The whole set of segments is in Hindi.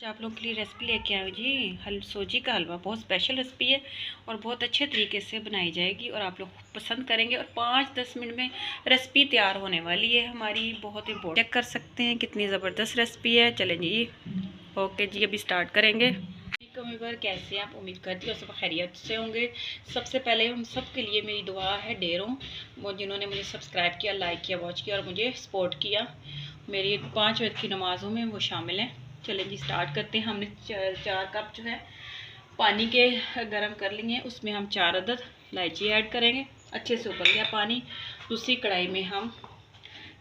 आप लोगों के लिए रेसिपी लेके आए जी। सूजी का हलवा बहुत स्पेशल रेसिपी है और बहुत अच्छे तरीके से बनाई जाएगी और आप लोग पसंद करेंगे और 5-10 मिनट में रेसिपी तैयार होने वाली है हमारी। बहुत इम्पोर्टेंट, चेक कर सकते हैं कितनी ज़बरदस्त रेसिपी है। चलें जी, ओके जी, अभी स्टार्ट करेंगे। उम्मीदवार कैसे आप, उम्मीद करती हूँ सब खैरियत से होंगे। सबसे पहले हम सब के लिए मेरी दुआ है ढेरों, वो जिन्होंने मुझे सब्सक्राइब किया, लाइक किया, वॉच किया और मुझे सपोर्ट किया। मेरी 5 वक्त की नमाज़ों में वो शामिल हैं। चलें जी, स्टार्ट करते हैं। हमने 4 कप जो है पानी के गर्म कर लिए हैं, उसमें हम 4 अदद इलायची ऐड करेंगे। अच्छे से उबल गया पानी। दूसरी कढ़ाई में हम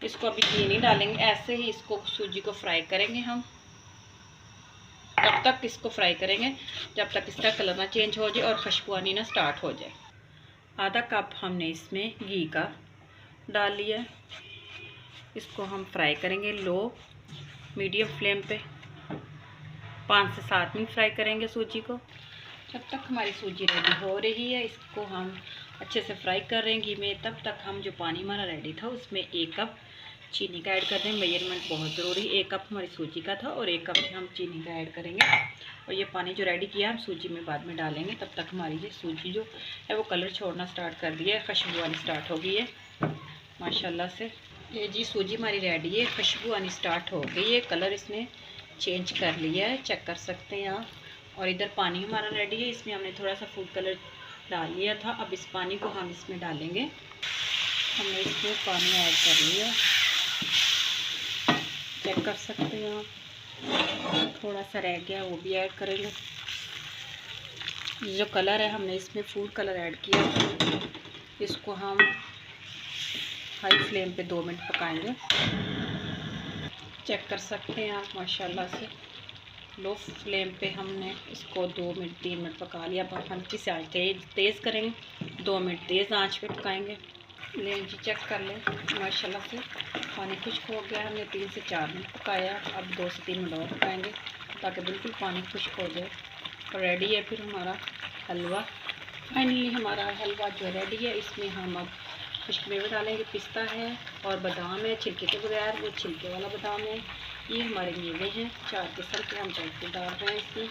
इसको अभी घी नहीं डालेंगे, ऐसे ही इसको सूजी को फ्राई करेंगे। हम तब तक इसको फ्राई करेंगे जब तक इसका कलर ना चेंज हो जाए और खुशबू आनी ना स्टार्ट हो जाए। आधा कप हमने इसमें घी का डाल लिया। इसको हम फ्राई करेंगे लो मीडियम फ्लेम पे। 5 से 7 मिनट फ्राई करेंगे सूजी को। जब तक हमारी सूजी रेडी हो रही है, इसको हम अच्छे से फ्राई कर रहे हैं घी में। तब तक हम जो पानी हमारा रेडी था उसमें 1 कप चीनी का ऐड कर दें। मेजरमेंट बहुत ज़रूरी, 1 कप हमारी सूजी का था और 1 कप हम चीनी का ऐड करेंगे। और ये पानी जो रेडी किया हम सूजी में बाद में डालेंगे। तब तक हमारी ये सूजी जो है वो कलर छोड़ना स्टार्ट कर दिया है, खुशबू आनी स्टार्ट हो गई है माशाल्लाह से। ये जी सूजी हमारी रेडी है, खुशबू आनी स्टार्ट हो गई है, कलर इसने चेंज कर लिया है, चेक कर सकते हैं आप। और इधर पानी हमारा रेडी है, इसमें हमने थोड़ा सा फूड कलर डाल लिया था। अब इस पानी को हम इसमें डालेंगे। हमने इसमें पानी ऐड कर लिया, चेक कर सकते हैं आप। थोड़ा सा रह गया वो भी ऐड करेंगे। ये जो कलर है हमने इसमें फूड कलर ऐड किया, इसको हम हाई फ्लेम पे 2 मिनट पकाएंगे। चेक कर सकते हैं आप माशाल्लाह से। लो फ्लेम पे हमने इसको 2 मिनट 3 मिनट पका लिया। अब हल्की से आँच तेज़ करेंगे, 2 मिनट तेज़ आंच पे पकाएंगे। लें जी, चेक कर लें माशाल्लाह से पानी खुश्क हो गया। हमने 3 से 4 मिनट पकाया। अब 2 से 3 मिनट और पकाएंगे ताकि बिल्कुल पानी खुश्क हो जाए। और रेडी है फिर हमारा हलवा। फाइनली हमारा हलवा जो रेडी है, इसमें हम अब खुश्क मेवे डालेंगे। पिस्ता है और बादाम है छिलके के बगैर, वो छिलके वाला बादाम है। ये हमारे मेवे हैं 4 किस्म के, हम ड्राई डाल रहे हैं इसमें।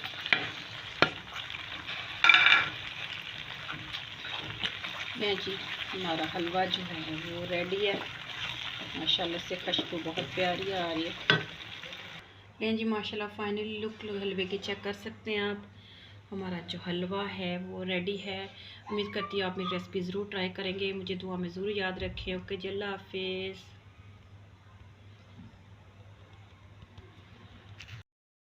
ये जी हमारा हलवा जो है वो रेडी है माशाल्लाह से। खुशबू बहुत प्यारी आ रही है। ये जी माशाल्लाह फाइनली लुक हलवे की चेक कर सकते हैं आप। हमारा जो हलवा है वो रेडी है। उम्मीद करती हूँ आप मेरी रेसिपी ज़रूर ट्राई करेंगे। मुझे दुआ में ज़रूर याद रखें। ओके जी, अल्लाह हाफिज़।